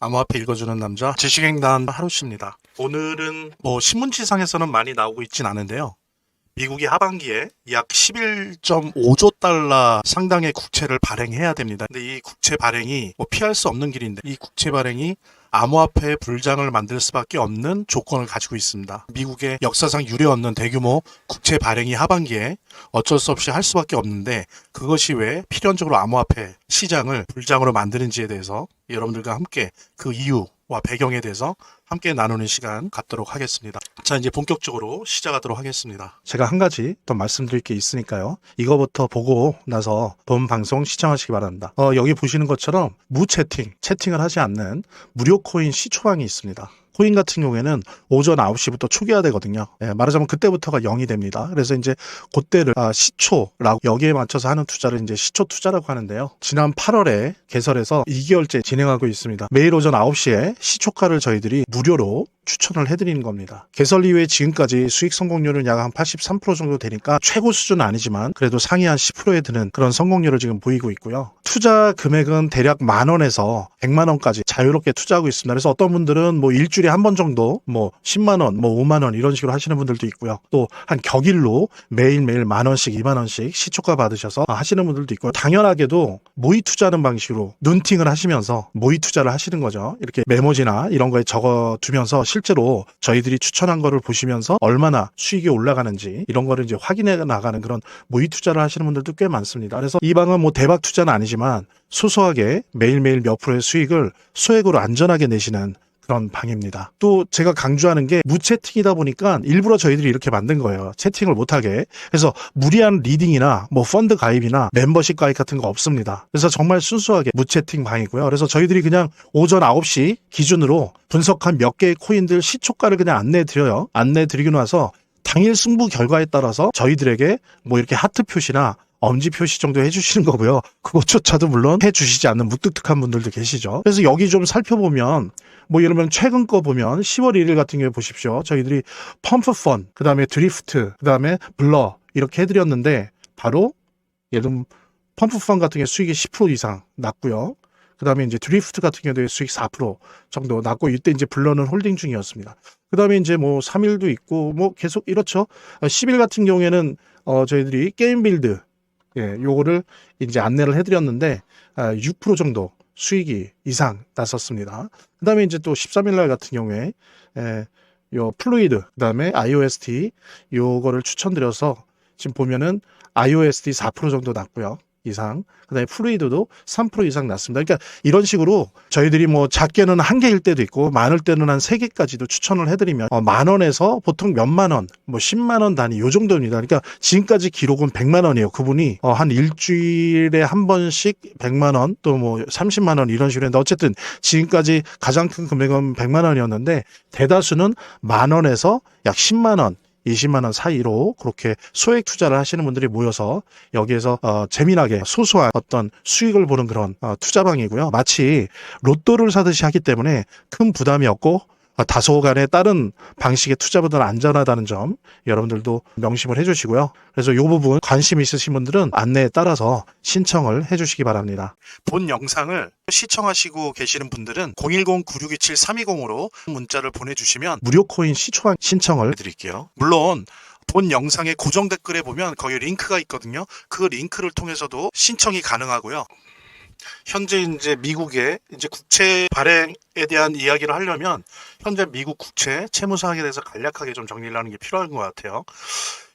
암호화폐 읽어주는 남자 지식행단 하루씨입니다. 오늘은 신문지상에서는 많이 나오고 있진 않은데요. 미국이 하반기에 약 11.5조 달러 상당의 국채를 발행해야 됩니다. 근데 이 국채 발행이 피할 수 없는 길인데, 이 국채 발행이 암호화폐 불장을 만들 수밖에 없는 조건을 가지고 있습니다. 미국의 역사상 유례없는 대규모 국채 발행이 하반기에 어쩔 수 없이 할 수밖에 없는데, 그것이 왜 필연적으로 암호화폐 시장을 불장으로 만드는지에 대해서 여러분들과 함께 그 이유와 배경에 대해서 함께 나누는 시간 갖도록 하겠습니다. 자, 이제 본격적으로 시작하도록 하겠습니다. 제가 한 가지 더 말씀드릴 게 있으니까요. 이거부터 보고 나서 본 방송 시청하시기 바랍니다. 여기 보시는 것처럼 채팅을 하지 않는 무료 코인 시초방이 있습니다. 코인 같은 경우에는 오전 9시부터 초기화 되거든요. 말하자면 그때부터가 0이 됩니다. 그래서 이제 그때를 시초라고, 여기에 맞춰서 하는 투자를 이제 시초 투자라고 하는데요. 지난 8월에 개설해서 2개월째 진행하고 있습니다. 매일 오전 9시에 시초가를 저희들이 무료로 추천을 해드리는 겁니다. 개설 이후에 지금까지 수익 성공률은 약 한 83% 정도 되니까 최고 수준은 아니지만 그래도 상위 한 10%에 드는 그런 성공률을 지금 보이고 있고요. 투자 금액은 대략 10,000원에서 1,000,000원까지 자유롭게 투자하고 있습니다. 그래서 어떤 분들은 일주일에 한 번 정도 10만원, 5만원 이런 식으로 하시는 분들도 있고요. 또 한 격일로 매일매일 10,000원씩, 20,000원씩 시초가 받으셔서 하시는 분들도 있고요. 당연하게도 모의 투자하는 방식으로 눈팅을 하시면서 모의 투자를 하시는 거죠. 이렇게 메모지나 이런 거에 적어 두면서 실제로 저희들이 추천한 거를 보시면서 얼마나 수익이 올라가는지 이런 거를 이제 확인해 나가는 그런 모의 투자를 하시는 분들도 꽤 많습니다. 그래서 이 방은 대박 투자는 아니지만 소소하게 매일매일 몇 프로의 수익을 소액으로 안전하게 내시는 그런 방입니다. 또 제가 강조하는 게 무채팅이다 보니까 일부러 저희들이 이렇게 만든 거예요. 채팅을 못하게. 그래서 무리한 리딩이나 펀드 가입이나 멤버십 가입 같은 거 없습니다. 그래서 정말 순수하게 무채팅 방이고요. 그래서 저희들이 그냥 오전 9시 기준으로 분석한 몇 개의 코인들 시초가를 그냥 안내해드려요. 안내해드리고 나서 당일 승부 결과에 따라서 저희들에게 이렇게 하트 표시나 엄지 표시 정도 해주시는 거고요. 그것조차도 물론 해주시지 않는 무뚝뚝한 분들도 계시죠. 그래서 여기 좀 살펴보면 예를 들면 최근 거 보면 10월 1일 같은 경우에 보십시오. 저희들이 펌프펀, 그 다음에 드리프트, 그 다음에 블러 이렇게 해드렸는데 바로 예를 들면 펌프펀 같은 경우에 수익이 10% 이상 났고요. 그 다음에 이제 드리프트 같은 경우에 수익 4% 정도 났고, 이때 이제 블러는 홀딩 중이었습니다. 그 다음에 이제 3일도 있고 계속 이렇죠. 10일 같은 경우에는 저희들이 게임 빌드 요거를 이제 안내를 해드렸는데 6% 정도 수익이 이상 났었습니다. 그 다음에 이제 또 13일 날 같은 경우에 요 플루이드, 그 다음에 IOST 요거를 추천드려서 지금 보면은 IOST 4% 정도 났고요. 이상. 그 다음에 플루이드도 3% 이상 났습니다. 그러니까 이런 식으로 저희들이 작게는 1개일 때도 있고 많을 때는 한 3개까지도 추천을 해드리면 10,000원에서 보통 몇만 원, 10만 원 단위 요 정도입니다. 그러니까 지금까지 기록은 100만 원이에요. 그분이 한 일주일에 한 번씩 100만 원 또 30만 원 이런 식으로 했는데, 어쨌든 지금까지 가장 큰 금액은 100만 원이었는데 대다수는 10,000원에서 약 10만 원 20만 원 사이로 그렇게 소액 투자를 하시는 분들이 모여서 여기에서 재미나게 소소한 어떤 수익을 보는 그런 투자방이고요. 마치 로또를 사듯이 하기 때문에 큰 부담이 없고 다소간의 다른 방식의 투자보다는 안전하다는 점 여러분들도 명심을 해주시고요. 그래서 이 부분 관심 있으신 분들은 안내에 따라서 신청을 해주시기 바랍니다. 본 영상을 시청하시고 계시는 분들은 010-9627-320으로 문자를 보내주시면 무료 코인 시초방 신청을 해드릴게요. 물론 본 영상의 고정 댓글에 보면 거기 링크가 있거든요. 그 링크를 통해서도 신청이 가능하고요. 현재 이제 미국의 국채 발행에 대한 이야기를 하려면 현재 미국 국채 채무 상황에 대해서 간략하게 좀 정리를 하는 게 필요한 것 같아요.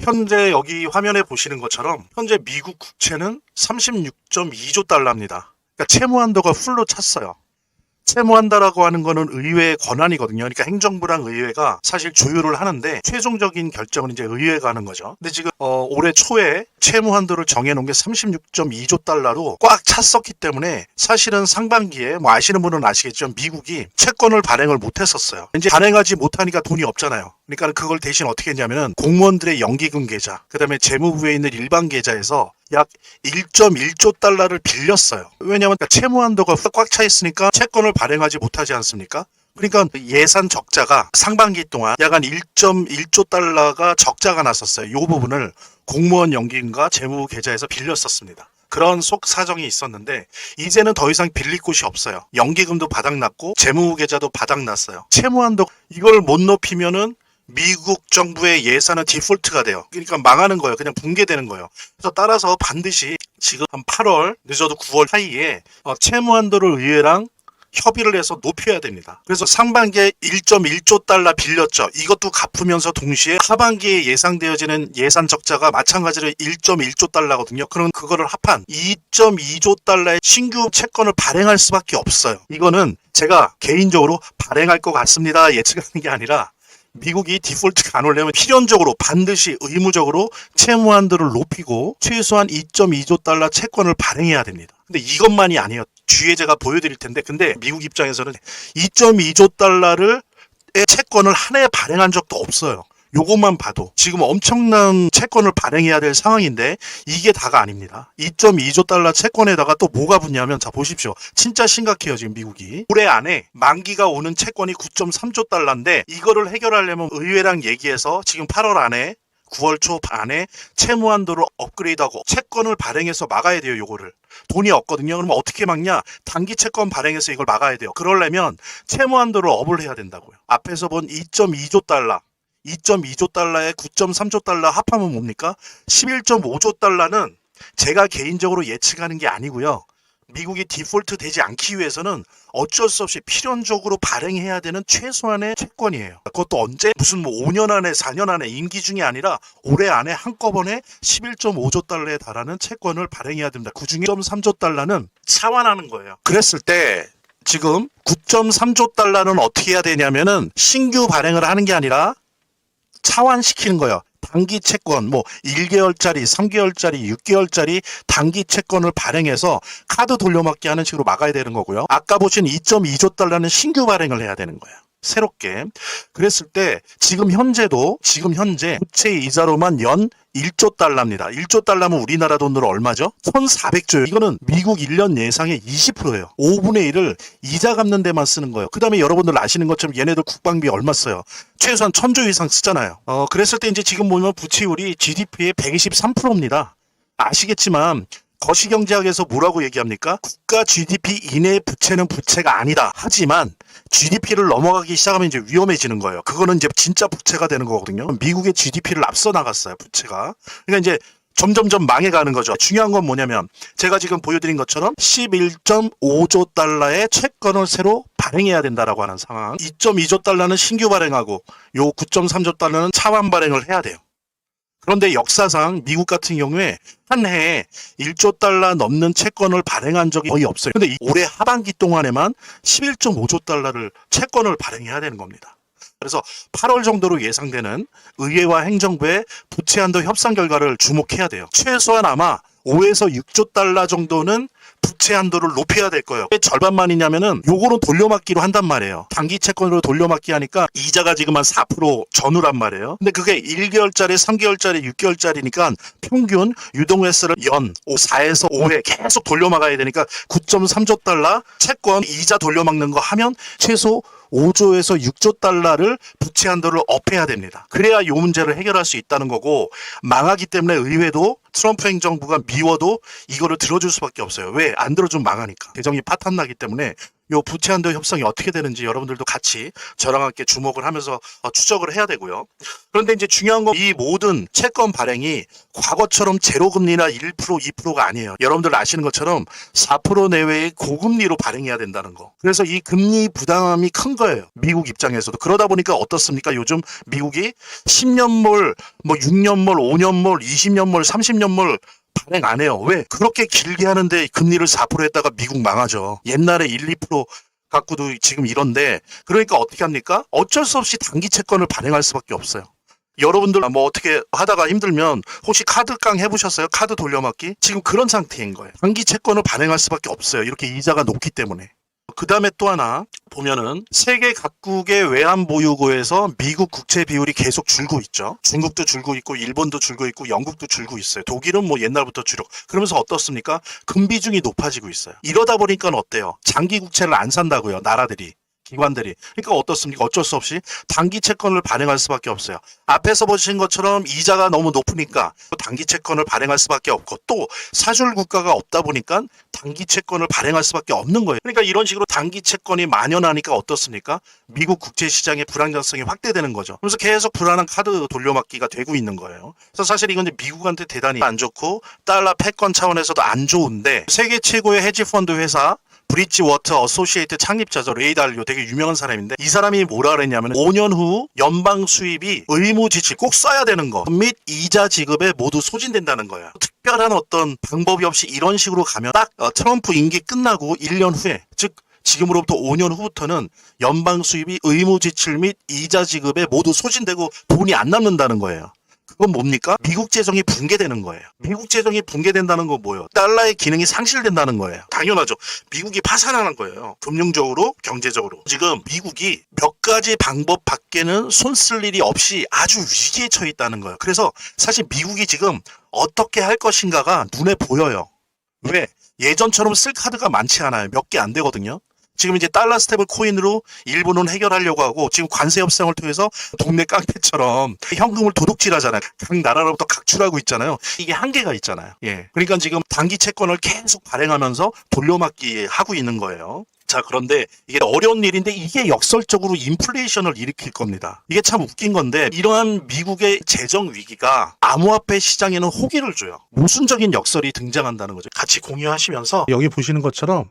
현재 여기 화면에 보시는 것처럼 현재 미국 국채는 36.2조 달러입니다. 그러니까 채무 한도가 풀로 찼어요. 채무한다라고 하는 거는 의회의 권한이거든요. 그러니까 행정부랑 의회가 사실 조율을 하는데 최종적인 결정은 이제 의회가 하는 거죠. 근데 지금 올해 초에 채무한도를 정해놓은 게 36.2조 달러로 꽉 찼었기 때문에 사실은 상반기에 아시는 분은 아시겠지만 미국이 채권을 발행을 못했었어요. 이제 발행하지 못하니까 돈이 없잖아요. 그러니까 그걸 대신 어떻게 했냐면은 공무원들의 연기금 계좌, 그 다음에 재무부에 있는 일반 계좌에서 약 1.1조 달러를 빌렸어요. 왜냐하면 채무 한도가 꽉 차 있으니까 채권을 발행하지 못하지 않습니까? 그러니까 예산 적자가 상반기 동안 약 한 1.1조 달러가 적자가 났었어요. 이 부분을 공무원 연기금과 재무 계좌에서 빌렸었습니다. 그런 속 사정이 있었는데 이제는 더 이상 빌릴 곳이 없어요. 연기금도 바닥났고 재무계좌도 바닥났어요. 채무한도 이걸 못 높이면은 미국 정부의 예산은 디폴트가 돼요. 그러니까 망하는 거예요. 그냥 붕괴되는 거예요. 그래서 따라서 반드시 지금 한 8월 늦어도 9월 사이에 채무한도를 의회랑 협의를 해서 높여야 됩니다. 그래서 상반기에 1.1조 달러 빌렸죠. 이것도 갚으면서 동시에 하반기에 예상되어지는 예산 적자가 마찬가지로 1.1조 달러거든요. 그럼 그거를 합한 2.2조 달러의 신규 채권을 발행할 수밖에 없어요. 이거는 제가 개인적으로 발행할 것 같습니다 예측하는 게 아니라 미국이 디폴트가 안 오려면 필연적으로 반드시 의무적으로 채무한도를 높이고 최소한 2.2조 달러 채권을 발행해야 됩니다. 근데 이것만이 아니에요. 뒤에 제가 보여드릴 텐데 근데 미국 입장에서는 2.2조 달러를 채권을 한 해에 발행한 적도 없어요. 요것만 봐도 지금 엄청난 채권을 발행해야 될 상황인데 이게 다가 아닙니다. 2.2조 달러 채권에다가 또 뭐가 붙냐면 자 보십시오. 진짜 심각해요 지금 미국이. 올해 안에 만기가 오는 채권이 9.3조 달러인데 이거를 해결하려면 의회랑 얘기해서 지금 8월 안에 9월 초 안에 채무한도를 업그레이드하고 채권을 발행해서 막아야 돼요. 요거를. 돈이 없거든요. 그러면 어떻게 막냐? 단기 채권 발행해서 이걸 막아야 돼요. 그러려면 채무한도를 업을 해야 된다고요. 앞에서 본 2.2조 달러 2.2조 달러에 9.3조 달러 합하면 뭡니까? 11.5조 달러는 제가 개인적으로 예측하는 게 아니고요. 미국이 디폴트 되지 않기 위해서는 어쩔 수 없이 필연적으로 발행해야 되는 최소한의 채권이에요. 그것도 언제? 무슨 뭐 5년 안에 4년 안에 임기 중이 아니라 올해 안에 한꺼번에 11.5조 달러에 달하는 채권을 발행해야 됩니다. 그중에 1.3조 달러는 차환하는 거예요. 그랬을 때 지금 9.3조 달러는 어떻게 해야 되냐면은 신규 발행을 하는 게 아니라 차환시키는 거예요. 단기 채권, 뭐 1개월짜리, 3개월짜리, 6개월짜리 단기 채권을 발행해서 카드 돌려막기 하는 식으로 막아야 되는 거고요. 아까 보신 2.2조 달러는 신규 발행을 해야 되는 거예요. 새롭게. 그랬을 때 지금 현재 부채 이자로만 연 1조 달러입니다. 1조 달러면 우리나라 돈으로 얼마죠? 1,400조예요. 이거는 미국 1년 예상의 20%예요. 5분의 1을 이자 갚는 데만 쓰는 거예요. 그 다음에 여러분들 아시는 것처럼 얘네들 국방비 얼마 써요? 최소한 1,000조 이상 쓰잖아요. 그랬을 때 이제 지금 보면 부채율이 GDP의 123%입니다. 아시겠지만 거시경제학에서 뭐라고 얘기합니까? 국가 GDP 이내의 부채는 부채가 아니다. 하지만 GDP를 넘어가기 시작하면 이제 위험해지는 거예요. 그거는 이제 진짜 부채가 되는 거거든요. 미국의 GDP를 앞서 나갔어요, 부채가. 그러니까 이제 점점점 망해가는 거죠. 중요한 건 뭐냐면 제가 지금 보여드린 것처럼 11.5조 달러의 채권을 새로 발행해야 된다라고 하는 상황. 2.2조 달러는 신규 발행하고 요 9.3조 달러는 차환 발행을 해야 돼요. 그런데 역사상 미국 같은 경우에 한 해에 1조 달러 넘는 채권을 발행한 적이 거의 없어요. 근데 올해 하반기 동안에만 11.5조 달러를 채권을 발행해야 되는 겁니다. 그래서 8월 정도로 예상되는 의회와 행정부의 부채 한도 협상 결과를 주목해야 돼요. 최소한 아마 5에서 6조 달러 정도는 부채 한도를 높여야 될 거예요. 왜 절반만이냐면은 요거는 돌려막기로 한단 말이에요. 단기 채권으로 돌려막기 하니까 이자가 지금 한 4% 전후란 말이에요. 근데 그게 1개월짜리, 3개월짜리, 6개월짜리니까 평균 유동횟수를 연 4에서 5회 계속 돌려막아야 되니까 9.3조 달러 채권 이자 돌려막는 거 하면 최소 5조에서 6조 달러를 부채 한도를 업해야 됩니다. 그래야 이 문제를 해결할 수 있다는 거고 망하기 때문에 의회도 트럼프 행정부가 미워도 이거를 들어줄 수밖에 없어요. 왜? 안 들어주면 망하니까. 재정이 파탄나기 때문에 요 부채 한도 협상이 어떻게 되는지 여러분들도 같이 저랑 함께 주목을 하면서 추적을 해야 되고요. 그런데 이제 중요한 건 이 모든 채권 발행이 과거처럼 제로금리나 1%, 2%가 아니에요. 여러분들 아시는 것처럼 4% 내외의 고금리로 발행해야 된다는 거. 그래서 이 금리 부담이 큰 거예요. 미국 입장에서도. 그러다 보니까 어떻습니까? 요즘 미국이 10년물, 뭐 6년물, 5년물, 20년물, 30년물 발행 안 해요. 왜? 그렇게 길게 하는데 금리를 4% 했다가 미국 망하죠. 옛날에 1, 2% 갖고도 지금 이런데 그러니까 어떻게 합니까? 어쩔 수 없이 단기 채권을 발행할 수밖에 없어요. 여러분들 뭐 어떻게 하다가 힘들면 혹시 카드깡 해보셨어요? 카드 돌려막기? 지금 그런 상태인 거예요. 단기 채권을 발행할 수밖에 없어요. 이렇게 이자가 높기 때문에. 그 다음에 또 하나 보면은 세계 각국의 외환 보유고에서 미국 국채 비율이 계속 줄고 있죠. 중국도 줄고 있고 일본도 줄고 있고 영국도 줄고 있어요. 독일은 뭐 옛날부터 줄고 그러면서 어떻습니까? 금비중이 높아지고 있어요. 이러다 보니까 어때요? 장기 국채를 안 산다고요. 나라들이. 기관들이. 그러니까 어떻습니까? 어쩔 수 없이 단기 채권을 발행할 수밖에 없어요. 앞에서 보신 것처럼 이자가 너무 높으니까 단기 채권을 발행할 수밖에 없고, 또 사줄 국가가 없다 보니까 단기 채권을 발행할 수밖에 없는 거예요. 그러니까 이런 식으로 단기 채권이 만연하니까 어떻습니까? 미국 국제 시장의 불안정성이 확대되는 거죠. 그래서 계속 불안한 카드 돌려막기가 되고 있는 거예요. 그래서 사실 이건 이제 미국한테 대단히 안 좋고 달러 패권 차원에서도 안 좋은데, 세계 최고의 헤지 펀드 회사 브릿지워터 어소시에이트 창립자죠. 레이 달리오, 되게 유명한 사람인데, 이 사람이 뭐라 그랬냐면 5년 후 연방 수입이 의무 지출 꼭 써야 되는 거 및 이자 지급에 모두 소진된다는 거예요. 특별한 어떤 방법이 없이 이런 식으로 가면 딱 트럼프 임기 끝나고 1년 후에, 즉 지금으로부터 5년 후부터는 연방 수입이 의무 지출 및 이자 지급에 모두 소진되고 돈이 안 남는다는 거예요. 그건 뭡니까? 미국 재정이 붕괴되는 거예요. 미국 재정이 붕괴된다는 건 뭐예요? 달러의 기능이 상실된다는 거예요. 당연하죠. 미국이 파산하는 거예요. 금융적으로, 경제적으로. 지금 미국이 몇 가지 방법 밖에는 손 쓸 일이 없이 아주 위기에 처해 있다는 거예요. 그래서 사실 미국이 지금 어떻게 할 것인가가 눈에 보여요. 왜? 예전처럼 쓸 카드가 많지 않아요. 몇 개 안 되거든요. 지금 이제 달러 스테이블 코인으로 일부는 해결하려고 하고, 지금 관세 협상을 통해서 동네 깡패처럼 현금을 도둑질하잖아요. 각 나라로부터 각출하고 있잖아요. 이게 한계가 있잖아요. 예. 그러니까 지금 단기 채권을 계속 발행하면서 돌려막기 하고 있는 거예요. 자, 그런데 이게 어려운 일인데 이게 역설적으로 인플레이션을 일으킬 겁니다. 이게 참 웃긴 건데, 이러한 미국의 재정 위기가 암호화폐 시장에는 호기를 줘요. 모순적인 역설이 등장한다는 거죠. 같이 공유하시면서 여기 보시는 것처럼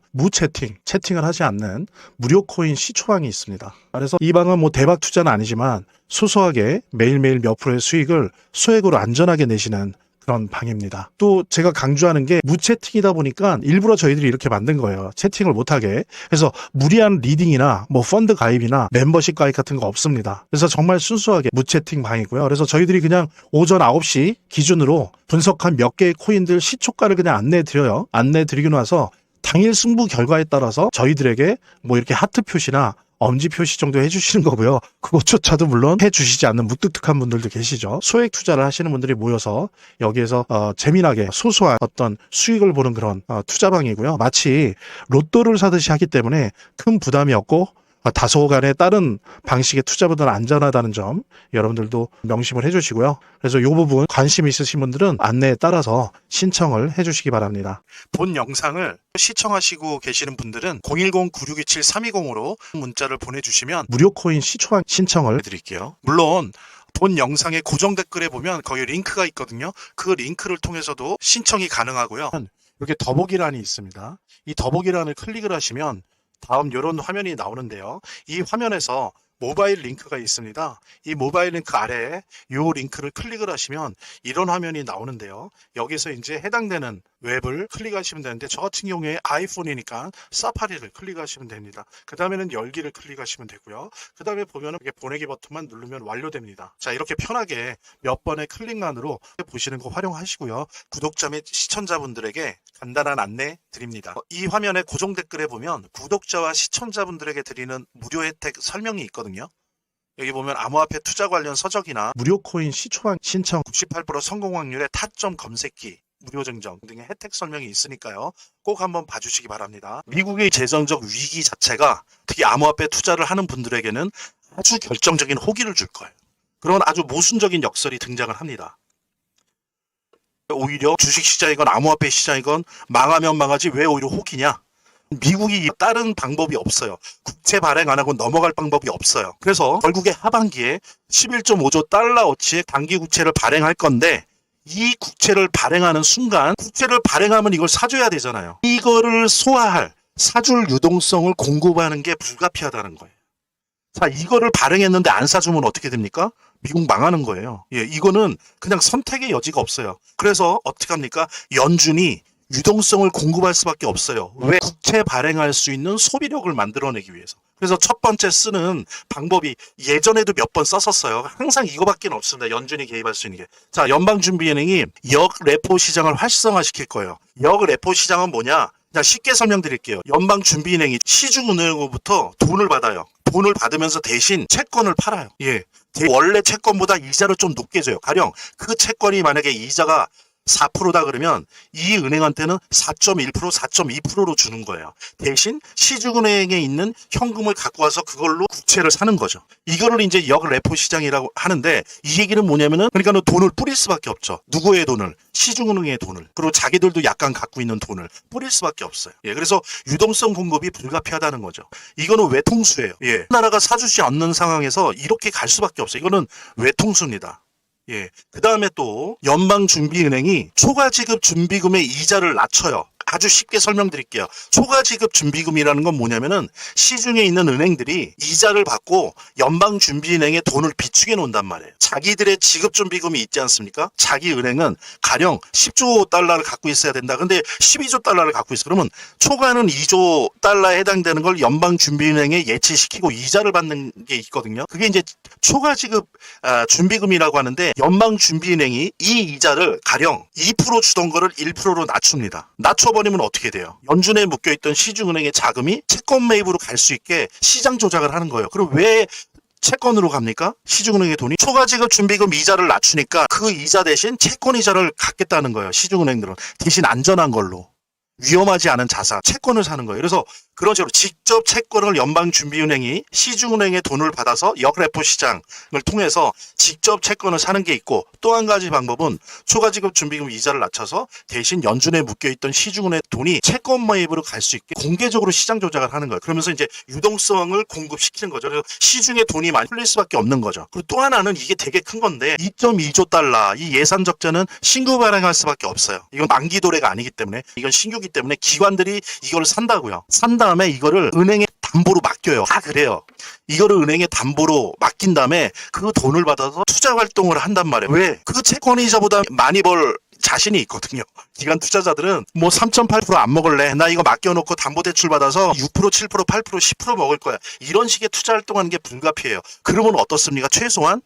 채팅을 하지 않는 무료 코인 시초방이 있습니다. 그래서 이 방은 뭐 대박 투자는 아니지만 소소하게 매일매일 몇 프로의 수익을 소액으로 안전하게 내시는 그런 방입니다. 또 제가 강조하는 게 무채팅이다 보니까 일부러 저희들이 이렇게 만든 거예요. 채팅을 못하게. 그래서 무리한 리딩이나 뭐 펀드 가입이나 멤버십 가입 같은 거 없습니다. 그래서 정말 순수하게 무채팅 방이고요. 그래서 저희들이 그냥 오전 9시 기준으로 분석한 몇 개의 코인들 시초가를 그냥 안내드려요. 안내드리고 나서 당일 승부 결과에 따라서 저희들에게 뭐 이렇게 하트 표시나 엄지 표시 정도 해주시는 거고요. 그것조차도 물론 해주시지 않는 무뚝뚝한 분들도 계시죠. 소액 투자를 하시는 분들이 모여서 여기에서 재미나게 소소한 어떤 수익을 보는 그런 투자방이고요. 마치 로또를 사듯이 하기 때문에 큰 부담이 없고 다소간의 다른 방식의 투자보다는 안전하다는 점 여러분들도 명심을 해주시고요. 그래서 이 부분 관심 있으신 분들은 안내에 따라서 신청을 해주시기 바랍니다. 본 영상을 시청하시고 계시는 분들은 010-9627-320으로 문자를 보내주시면 무료 코인 시초방 신청을 해드릴게요. 물론 본 영상의 고정 댓글에 보면 거기 링크가 있거든요. 그 링크를 통해서도 신청이 가능하고요. 이렇게 더보기란이 있습니다. 이 더보기란을 클릭을 하시면 다음 이런 화면이 나오는데요. 이 화면에서 모바일 링크가 있습니다. 이 모바일 링크 아래에 이 링크를 클릭을 하시면 이런 화면이 나오는데요. 여기서 이제 해당되는 웹을 클릭하시면 되는데, 저 같은 경우에 아이폰이니까 사파리를 클릭하시면 됩니다. 그 다음에는 열기를 클릭하시면 되고요. 그 다음에 보면은 이렇게 보내기 버튼만 누르면 완료됩니다. 자, 이렇게 편하게 몇 번의 클릭만으로 보시는 거 활용하시고요. 구독자 및 시청자분들에게 간단한 안내 드립니다. 이 화면의 고정 댓글에 보면 구독자와 시청자분들에게 드리는 무료 혜택 설명이 있거든요. 여기 보면 암호화폐 투자 관련 서적이나 무료 코인 시초방 신청 98% 성공 확률의 타점 검색기, 무료 증정 등의 혜택 설명이 있으니까요. 꼭 한번 봐주시기 바랍니다. 미국의 재정적 위기 자체가 특히 암호화폐 투자를 하는 분들에게는 아주 결정적인 호기를 줄 거예요. 그런 아주 모순적인 역설이 등장을 합니다. 오히려 주식시장이건 암호화폐 시장이건 망하면 망하지 왜 오히려 호기냐? 미국이 다른 방법이 없어요. 국채 발행 안 하고 넘어갈 방법이 없어요. 그래서 결국에 하반기에 11.5조 달러어치의 단기 국채를 발행할 건데, 이 국채를 발행하는 순간 국채를 발행하면 이걸 사줘야 되잖아요. 이거를 소화할 사줄 유동성을 공급하는 게 불가피하다는 거예요. 자, 이거를 발행했는데 안 사주면 어떻게 됩니까? 미국 망하는 거예요. 예, 이거는 그냥 선택의 여지가 없어요. 그래서 어떻게 합니까? 연준이 유동성을 공급할 수밖에 없어요. 왜? 국채 발행할 수 있는 소비력을 만들어내기 위해서. 그래서 첫 번째 쓰는 방법이 예전에도 몇 번 썼었어요. 항상 이거밖에 없습니다. 연준이 개입할 수 있는 게. 자, 연방준비은행이 역레포 시장을 활성화시킬 거예요. 역레포 시장은 뭐냐? 그냥 쉽게 설명드릴게요. 연방준비은행이 시중은행으로부터 돈을 받아요. 돈을 받으면서 대신 채권을 팔아요. 예. 원래 채권보다 이자를 좀 높게 줘요. 가령 그 채권이 만약에 이자가 4%다 그러면 이 은행한테는 4.1%, 4.2%로 주는 거예요. 대신 시중은행에 있는 현금을 갖고 와서 그걸로 국채를 사는 거죠. 이거를 이제 역레포 시장이라고 하는데 이 얘기는 뭐냐면은 그러니까 돈을 뿌릴 수밖에 없죠. 누구의 돈을? 시중은행의 돈을. 그리고 자기들도 약간 갖고 있는 돈을 뿌릴 수밖에 없어요. 예, 그래서 유동성 공급이 불가피하다는 거죠. 이거는 외통수예요. 예, 나라가 사주지 않는 상황에서 이렇게 갈 수밖에 없어요. 이거는 외통수입니다. 예. 그 다음에 또 연방준비은행이 초과지급 준비금의 이자를 낮춰요. 아주 쉽게 설명드릴게요. 초과지급 준비금이라는 건 뭐냐면은 시중에 있는 은행들이 이자를 받고 연방준비은행에 돈을 비축해 놓는단 말이에요. 자기들의 지급준비금이 있지 않습니까? 자기 은행은 가령 10조 달러를 갖고 있어야 된다. 근데 12조 달러를 갖고 있어. 그러면 초과는 2조 달러에 해당되는 걸 연방준비은행에 예치시키고 이자를 받는 게 있거든요. 그게 이제 초과지급 준비금이라고 하는데 연방준비은행이 이 이자를 가령 2% 주던 거를 1%로 낮춥니다. 낮춰버리면 어떻게 돼요? 연준에 묶여있던 시중은행의 자금이 채권 매입으로 갈 수 있게 시장 조작을 하는 거예요. 그럼 왜 채권으로 갑니까? 시중은행의 돈이 초과지급 준비금 이자를 낮추니까 그 이자 대신 채권 이자를 갖겠다는 거예요. 시중은행들은 대신 안전한 걸로. 위험하지 않은 자산, 채권을 사는 거예요. 그래서 그런 식으로 직접 채권을 연방준비은행이 시중은행의 돈을 받아서 역레포 시장을 통해서 직접 채권을 사는 게 있고 또 한 가지 방법은 초과지급 준비금 이자를 낮춰서 대신 연준에 묶여있던 시중은행 돈이 채권 매입으로 갈 수 있게 공개적으로 시장 조작을 하는 거예요. 그러면서 이제 유동성을 공급시키는 거죠. 그래서 시중에 돈이 많이 풀릴 수밖에 없는 거죠. 그리고 또 하나는 이게 되게 큰 건데 2.2조 달러 이 예산 적자는 신규 발행할 수밖에 없어요. 이건 만기 도래가 아니기 때문에 이건 신규기 때문에 기관들이 이걸 산다고요. 산 다음에 이거를 은행에 담보로 맡겨요. 다 그래요. 이거를 은행에 담보로 맡긴 다음에 그 돈을 받아서 투자 활동을 한단 말이에요. 왜? 그 채권 이자보다 많이 벌 자신이 있거든요. 기관 투자자들은 뭐 3.8% 안 먹을래. 나 이거 맡겨놓고 담보대출 받아서 6%, 7%, 8%, 10% 먹을 거야. 이런 식의 투자 활동하는 게 불가피해요. 그러면 어떻습니까? 최소한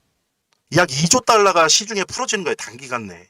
약 2조 달러가 시중에 풀어지는 거예요. 단기간 내에.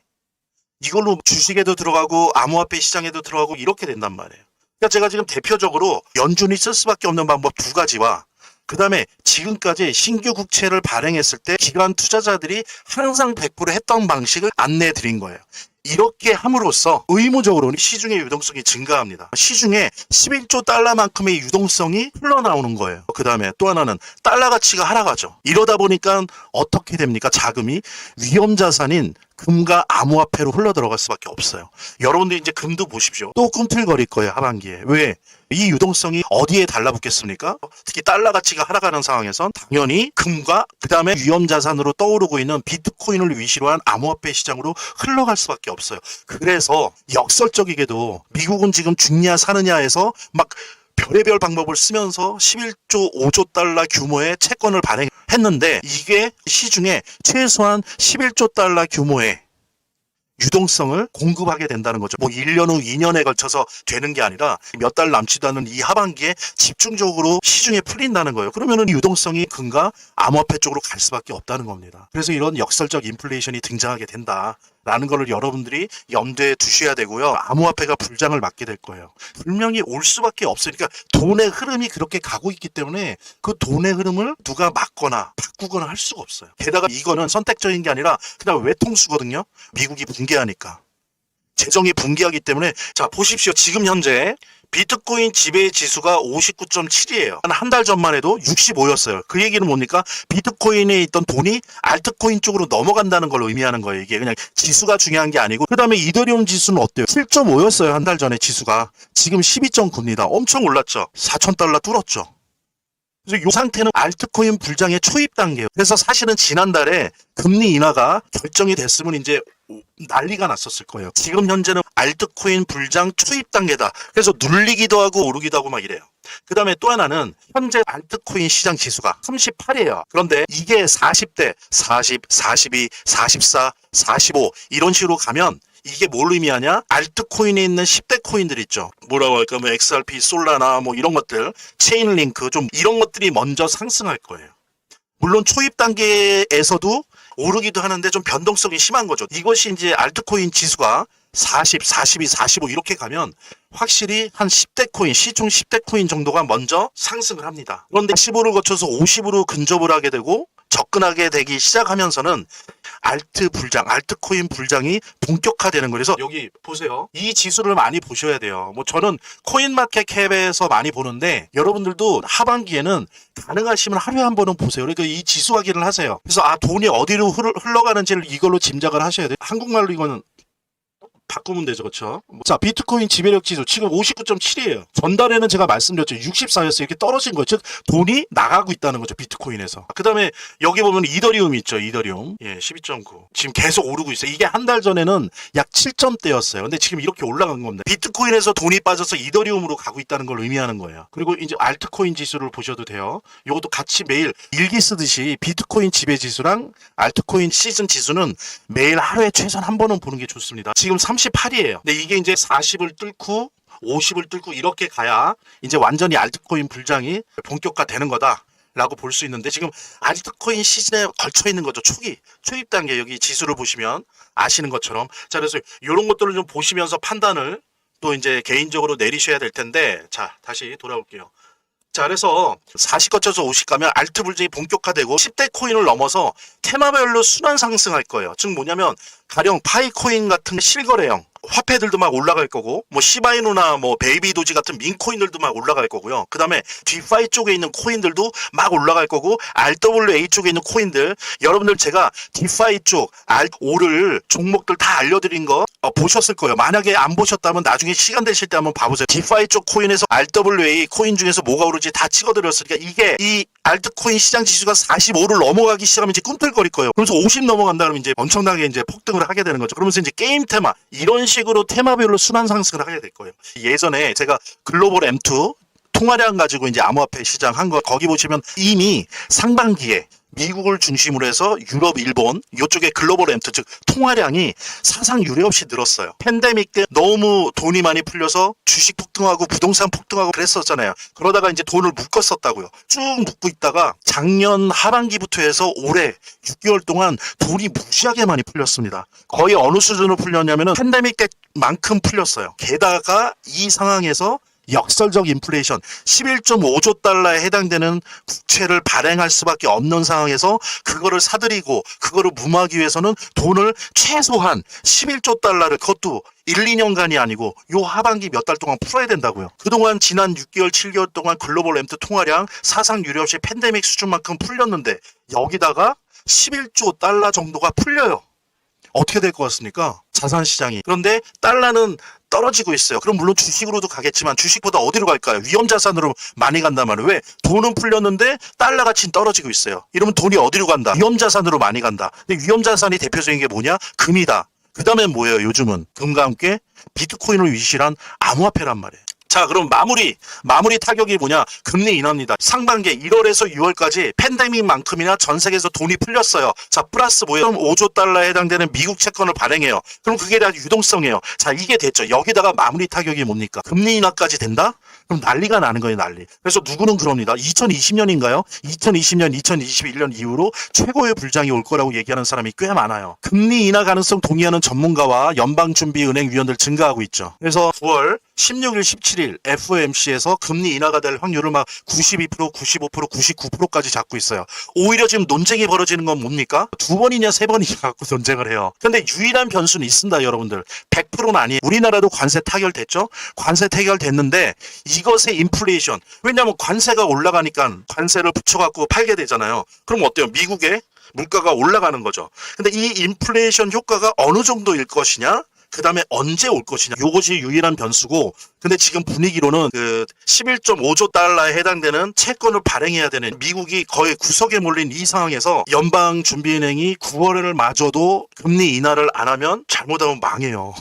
이걸로 주식에도 들어가고 암호화폐 시장에도 들어가고 이렇게 된단 말이에요. 그러니까 제가 지금 대표적으로 연준이 쓸 수밖에 없는 방법 두 가지와 그 다음에 지금까지 신규 국채를 발행했을 때 기관 투자자들이 항상 100% 했던 방식을 안내해 드린 거예요. 이렇게 함으로써 의무적으로 시중의 유동성이 증가합니다. 시중에 11조 달러만큼의 유동성이 흘러나오는 거예요. 그 다음에 또 하나는 달러 가치가 하락하죠. 이러다 보니까 어떻게 됩니까? 자금이 위험자산인 금과 암호화폐로 흘러들어갈 수밖에 없어요. 여러분들 이제 금도 보십시오. 또 꿈틀거릴 거예요. 하반기에. 왜? 이 유동성이 어디에 달라붙겠습니까? 특히 달러 가치가 하락하는 상황에선 당연히 금과 그 다음에 위험자산으로 떠오르고 있는 비트코인을 위시로 한 암호화폐 시장으로 흘러갈 수밖에 없어요. 그래서 역설적이게도 미국은 지금 죽냐 사느냐에서 막 별의별 방법을 쓰면서 11조 5조 달러 규모의 채권을 발행했는데 이게 시중에 최소한 11조 달러 규모의 유동성을 공급하게 된다는 거죠. 뭐 1년 후 2년에 걸쳐서 되는 게 아니라 몇 달 남지도 않은 이 하반기에 집중적으로 시중에 풀린다는 거예요. 그러면은 유동성이 금과 암호화폐 쪽으로 갈 수밖에 없다는 겁니다. 그래서 이런 역설적 인플레이션이 등장하게 된다라는 거를 여러분들이 염두에 두셔야 되고요. 암호화폐가 불장을 맞게 될 거예요. 분명히 올 수밖에 없으니까 돈의 흐름이 그렇게 가고 있기 때문에 그 돈의 흐름을 누가 막거나 바꾸거나 할 수가 없어요. 게다가 이거는 선택적인 게 아니라 그냥 외통수거든요. 미국이 붕괴하니까. 재정이 붕괴하기 때문에 자 보십시오. 지금 현재 비트코인 지배 지수가 59.7이에요. 한 달 전만 해도 65였어요. 그 얘기는 뭡니까? 비트코인에 있던 돈이 알트코인 쪽으로 넘어간다는 걸 의미하는 거예요. 이게 그냥 지수가 중요한 게 아니고. 그 다음에 이더리움 지수는 어때요? 7.5였어요. 한 달 전에 지수가. 지금 12.9입니다. 엄청 올랐죠. 4,000달러 뚫었죠. 그래서 이 상태는 알트코인 불장의 초입 단계예요. 그래서 사실은 지난달에 금리 인하가 결정이 됐으면 이제 난리가 났었을 거예요. 지금 현재는 알트코인 불장 초입 단계다. 그래서 눌리기도 하고 오르기도 하고 막 이래요. 그 다음에 또 하나는 현재 알트코인 시장 지수가 38이에요. 그런데 이게 40대, 40, 42, 44, 45 이런 식으로 가면 이게 뭘 의미하냐? 알트코인에 있는 10대 코인들 있죠. 뭐라고 할까? 뭐 XRP, 솔라나 뭐 이런 것들, 체인링크 좀 이런 것들이 먼저 상승할 거예요. 물론 초입 단계에서도 오르기도 하는데 좀 변동성이 심한 거죠. 이것이 이제 알트코인 지수가 40, 42, 45 이렇게 가면 확실히 한 10대 코인, 시총 10대 코인 정도가 먼저 상승을 합니다. 그런데 15를 거쳐서 50으로 근접을 하게 되고 접근하게 되기 시작하면서는 알트코인 불장이 본격화되는 거예요. 그래서 여기 보세요. 이 지수를 많이 보셔야 돼요. 뭐 저는 코인마켓캡에서 많이 보는데 여러분들도 하반기에는 가능하시면 하루에 한 번은 보세요. 그러니까 이 지수 확인을 하세요. 그래서 돈이 어디로 흘러가는지를 이걸로 짐작을 하셔야 돼요. 한국말로 이거는 바꾸면 되죠. 그렇죠? 자, 비트코인 지배력 지수 지금 59.7이에요. 전달에는 제가 말씀드렸죠. 64였어요. 이렇게 떨어진 거예요. 즉 돈이 나가고 있다는 거죠. 비트코인에서. 그다음에 여기 보면 이더리움 있죠. 이더리움. 예, 12.9. 지금 계속 오르고 있어요. 이게 한 달 전에는 약 7점대였어요. 근데 지금 이렇게 올라간 겁니다. 비트코인에서 돈이 빠져서 이더리움으로 가고 있다는 걸 의미하는 거예요. 그리고 이제 알트코인 지수를 보셔도 돼요. 이것도 같이 매일 일기 쓰듯이 비트코인 지배 지수랑 알트코인 시즌 지수는 매일 하루에 최소한 한 번은 보는 게 좋습니다. 지금 38이에요. 근데 이게 이제 40을 뚫고 50을 뚫고 이렇게 가야 이제 완전히 알트코인 불장이 본격화되는 거다라고 볼 수 있는데 지금 알트코인 시즌에 걸쳐 있는 거죠. 초입 단계 여기 지수를 보시면 아시는 것처럼 자 그래서 이런 것들을 좀 보시면서 판단을 또 이제 개인적으로 내리셔야 될 텐데 자 다시 돌아올게요. 자 그래서 40 거쳐서 50 가면 알트 불장이 본격화되고 10대 코인을 넘어서 테마별로 순환 상승할 거예요. 즉 뭐냐면 가령 파이코인 같은 실거래형 화폐들도 막 올라갈 거고 뭐 시바이누나 뭐 베이비 도지 같은 민코인들도 막 올라갈 거고요. 그 다음에 디파이 쪽에 있는 코인들도 막 올라갈 거고 RWA 쪽에 있는 코인들 여러분들 제가 디파이 쪽 오를 종목들 다 알려드린 거 보셨을 거예요. 만약에 안 보셨다면 나중에 시간 되실 때 한번 봐보세요. 디파이 쪽 코인에서 RWA 코인 중에서 뭐가 오르지 다 찍어드렸으니까 이게 이 알트코인 시장 지수가 45를 넘어가기 시작하면 이제 꿈틀거릴 거예요. 그러면서 50 넘어간다 그러면 이제 엄청나게 이제 폭등을 하게 되는 거죠. 그러면서 이제 게임 테마 이런 식으로 테마별로 순환 상승을 하게 될 거예요. 예전에 제가 글로벌 M2 통화량 가지고 이제 암호화폐 시장 한 거 거기 보시면 이미 상반기에 미국을 중심으로 해서 유럽, 일본 이쪽에 글로벌 M2 즉 통화량이 사상 유례 없이 늘었어요. 팬데믹 때 너무 돈이 많이 풀려서 주식 폭등하고 부동산 폭등하고 그랬었잖아요. 그러다가 이제 돈을 묶었었다고요. 쭉 묶고 있다가 작년 하반기부터 해서 올해 6개월 동안 돈이 무지하게 많이 풀렸습니다. 거의 어느 수준으로 풀렸냐면은 팬데믹 때만큼 풀렸어요. 게다가 이 상황에서 역설적 인플레이션 11.5조 달러에 해당되는 국채를 발행할 수밖에 없는 상황에서 그거를 사들이고 그거를 무마하기 위해서는 돈을 최소한 11조 달러를 그것도 1, 2년간이 아니고 요 하반기 몇 달 동안 풀어야 된다고요. 그동안 지난 6개월, 7개월 동안 글로벌 M2 통화량 사상 유례 없이 팬데믹 수준만큼 풀렸는데 여기다가 11조 달러 정도가 풀려요. 어떻게 될 것 같습니까? 자산시장이. 그런데 달러는 떨어지고 있어요. 그럼 물론 주식으로도 가겠지만 주식보다 어디로 갈까요? 위험자산으로 많이 간단 말이에요. 왜? 돈은 풀렸는데 달러 가치는 떨어지고 있어요. 이러면 돈이 어디로 간다? 위험자산으로 많이 간다. 근데 위험자산이 대표적인 게 뭐냐? 금이다. 그 다음에 뭐예요? 요즘은 금과 함께 비트코인을 위시한 암호화폐란 말이에요. 자 그럼 마무리 타격이 뭐냐? 금리 인하입니다. 상반기 1월에서 6월까지 팬데믹만큼이나 전 세계에서 돈이 풀렸어요. 자 플러스 뭐예요? 5조 달러에 해당되는 미국 채권을 발행해요. 그럼 그게 다 유동성이에요. 자 이게 됐죠. 여기다가 마무리 타격이 뭡니까? 금리 인하까지 된다? 그럼 난리가 나는 거예요. 난리. 그래서 누구는 그럽니다. 2020년인가요? 2020년 2021년 이후로 최고의 불장이 올 거라고 얘기하는 사람이 꽤 많아요. 금리 인하 가능성 동의하는 전문가와 연방준비은행 위원들 증가하고 있죠. 그래서 9월 16일, 17일 FOMC에서 금리 인하가 될 확률을 막 92%, 95%, 99%까지 잡고 있어요. 오히려 지금 논쟁이 벌어지는 건 뭡니까? 2번이냐 3번이냐 갖고 논쟁을 해요. 근데 유일한 변수는 있습니다, 여러분들. 100%는 아니에요. 우리나라도 관세 타결됐죠? 관세 타결됐는데 이것의 인플레이션. 왜냐하면 관세가 올라가니까 관세를 붙여갖고 팔게 되잖아요. 그럼 어때요? 미국의 물가가 올라가는 거죠. 근데 이 인플레이션 효과가 어느 정도일 것이냐? 그 다음에 언제 올 것이냐 이것이 유일한 변수고 근데 지금 분위기로는 그 11.5조 달러에 해당되는 채권을 발행해야 되는 미국이 거의 구석에 몰린 이 상황에서 연방준비은행이 9월을 마저도 금리 인하를 안 하면 잘못하면 망해요.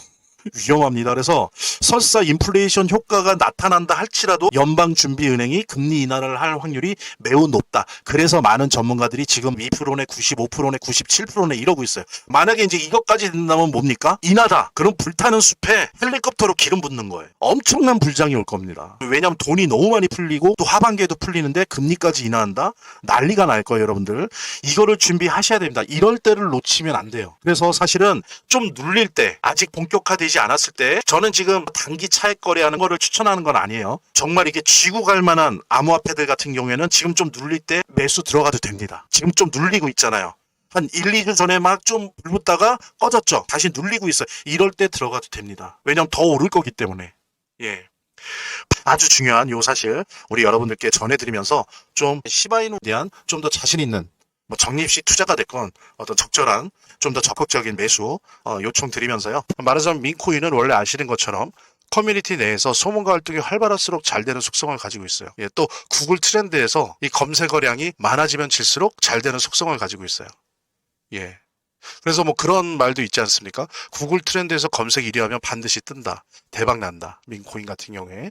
위험합니다. 그래서 설사 인플레이션 효과가 나타난다 할지라도 연방준비은행이 금리 인하를 할 확률이 매우 높다. 그래서 많은 전문가들이 지금 2%네 95%네 97%네 이러고 있어요. 만약에 이제 이것까지 된다면 뭡니까? 인하다. 그럼 불타는 숲에 헬리콥터로 기름 붓는 거예요. 엄청난 불장이 올 겁니다. 왜냐하면 돈이 너무 많이 풀리고 또 하반기에도 풀리는데 금리까지 인하한다? 난리가 날 거예요, 여러분들. 이거를 준비하셔야 됩니다. 이럴 때를 놓치면 안 돼요. 그래서 사실은 좀 눌릴 때 아직 본격화되지 되지 않았을 때 저는 지금 단기 차익 거래하는 거를 추천하는 건 아니에요. 정말 이게 쥐고 갈 만한 암호화폐들 같은 경우에는 지금 좀 눌릴 때 매수 들어가도 됩니다. 지금 좀 눌리고 있잖아요. 한 1, 2주 전에 막 좀 불붙다가 꺼졌죠. 다시 눌리고 있어요. 이럴 때 들어가도 됩니다. 왜냐면 더 오를 거기 때문에. 예. 아주 중요한 요 사실 우리 여러분들께 전해드리면서 좀 시바이누에 대한 좀 더 자신 있는 뭐 적립식 투자가 됐건 어떤 적절한 좀 더 적극적인 매수 요청드리면서요. 말하자면 민코인은 원래 아시는 것처럼 커뮤니티 내에서 소문과 활동이 활발할수록 잘 되는 속성을 가지고 있어요. 예, 또 구글 트렌드에서 이 검색어량이 많아지면 질수록 잘 되는 속성을 가지고 있어요. 예. 그래서 뭐 그런 말도 있지 않습니까? 구글 트렌드에서 검색 1위 하면 반드시 뜬다. 대박 난다. 민코인 같은 경우에.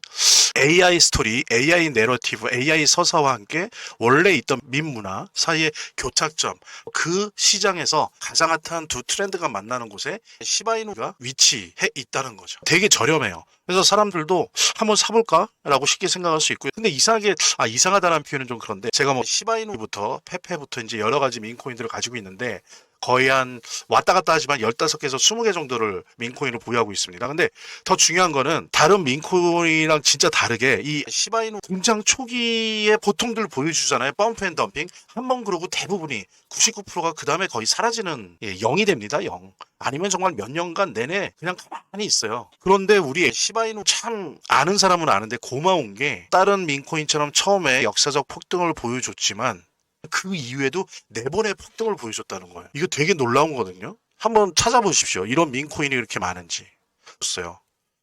AI 스토리, AI 내러티브, AI 서사와 함께 원래 있던 민문화 사이의 교착점, 그 시장에서 가장 핫한 두 트렌드가 만나는 곳에 시바이누가 위치해 있다는 거죠. 되게 저렴해요. 그래서 사람들도 한번 사볼까? 라고 쉽게 생각할 수 있고요. 근데 이상하게, 이상하다는 표현은 좀 그런데 제가 뭐 시바이누부터 페페부터 이제 여러 가지 민코인들을 가지고 있는데 거의 한 왔다 갔다 하지만 15개에서 20개 정도를 민코인을 보유하고 있습니다. 근데 더 중요한 거는 다른 민코인이랑 진짜 다르게 이 시바이누 등장 초기에 보통들 보여주잖아요. 펌프 앤 덤핑. 한번 그러고 대부분이 99%가 그 다음에 거의 사라지는 0이 됩니다. 0. 아니면 정말 몇 년간 내내 그냥 가만히 있어요. 그런데 우리 시바이누 참 아는 사람은 아는데 고마운 게 다른 민코인처럼 처음에 역사적 폭등을 보여줬지만 그 이후에도 4번의 폭등을 보여줬다는 거예요. 이거 되게 놀라운 거거든요. 한번 찾아보십시오. 이런 민코인이 이렇게 많은지. 없어요.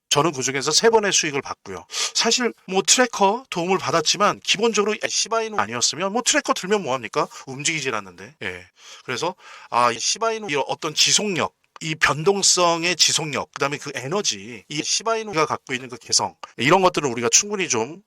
저는 그중에서 3번의 수익을 봤고요. 사실 뭐 트래커 도움을 받았지만 기본적으로 시바이누 아니었으면 뭐 트래커 들면 뭐합니까? 움직이질 않는데. 예. 그래서 이 시바이누 이런 어떤 지속력, 이 변동성의 지속력, 그다음에 그 에너지, 이 시바이누가 갖고 있는 그 개성, 이런 것들은 우리가 충분히 좀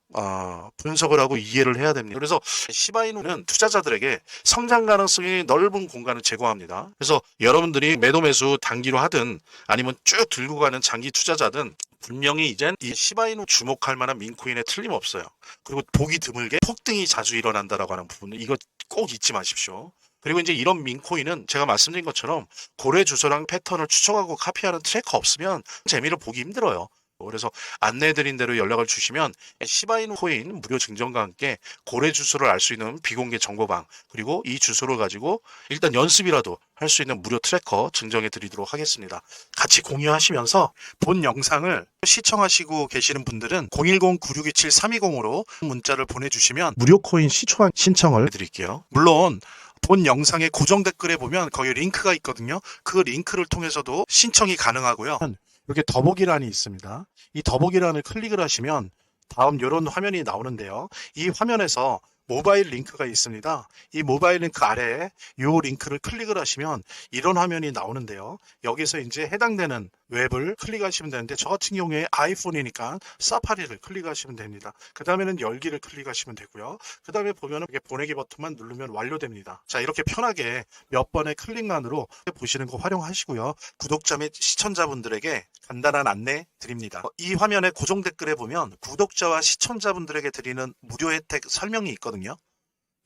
분석을 하고 이해를 해야 됩니다. 그래서 시바이누는 투자자들에게 성장 가능성이 넓은 공간을 제공합니다. 그래서 여러분들이 매도 매수 단기로 하든 아니면 쭉 들고 가는 장기 투자자든 분명히 이젠 이 시바이누 주목할 만한 민코인에 틀림없어요. 그리고 보기 드물게 폭등이 자주 일어난다라고 하는 부분은 이거 꼭 잊지 마십시오. 그리고 이제 이런 민코인은 제가 말씀드린 것처럼 고래 주소랑 패턴을 추적하고 카피하는 트래커 없으면 재미를 보기 힘들어요. 그래서 안내해드린 대로 연락을 주시면 시바이누 코인 무료 증정과 함께 고래 주소를 알 수 있는 비공개 정보방, 그리고 이 주소를 가지고 일단 연습이라도 할 수 있는 무료 트래커 증정해 드리도록 하겠습니다. 같이 공유하시면서 본 영상을 시청하시고 계시는 분들은 010-9627-320으로 문자를 보내주시면 무료 코인 시초한 신청을 해드릴게요. 물론 본 영상의 고정 댓글에 보면 거기 링크가 있거든요. 그 링크를 통해서도 신청이 가능하고요. 이렇게 더보기란이 있습니다. 이 더보기란을 클릭을 하시면 다음 이런 화면이 나오는데요. 이 화면에서 모바일 링크가 있습니다. 이 모바일 링크 아래에 이 링크를 클릭을 하시면 이런 화면이 나오는데요. 여기서 이제 해당되는 웹을 클릭하시면 되는데 저 같은 경우에 아이폰이니까 사파리를 클릭하시면 됩니다. 그 다음에는 열기를 클릭하시면 되고요. 그 다음에 보면은 보내기 버튼만 누르면 완료됩니다. 자, 이렇게 편하게 몇 번의 클릭만으로 보시는 거 활용하시고요. 구독자 및 시청자분들에게 간단한 안내 드립니다. 이 화면의 고정 댓글에 보면 구독자와 시청자분들에게 드리는 무료 혜택 설명이 있거든요.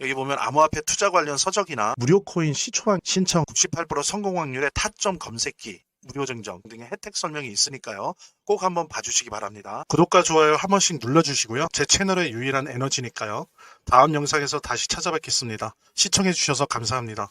여기 보면 암호화폐 투자 관련 서적이나 무료 코인 시초한 신청 98% 성공 확률의 타점 검색기, 무료 증정 등의 혜택 설명이 있으니까요. 꼭 한번 봐주시기 바랍니다. 구독과 좋아요 한 번씩 눌러주시고요. 제 채널의 유일한 에너지니까요. 다음 영상에서 다시 찾아뵙겠습니다. 시청해주셔서 감사합니다.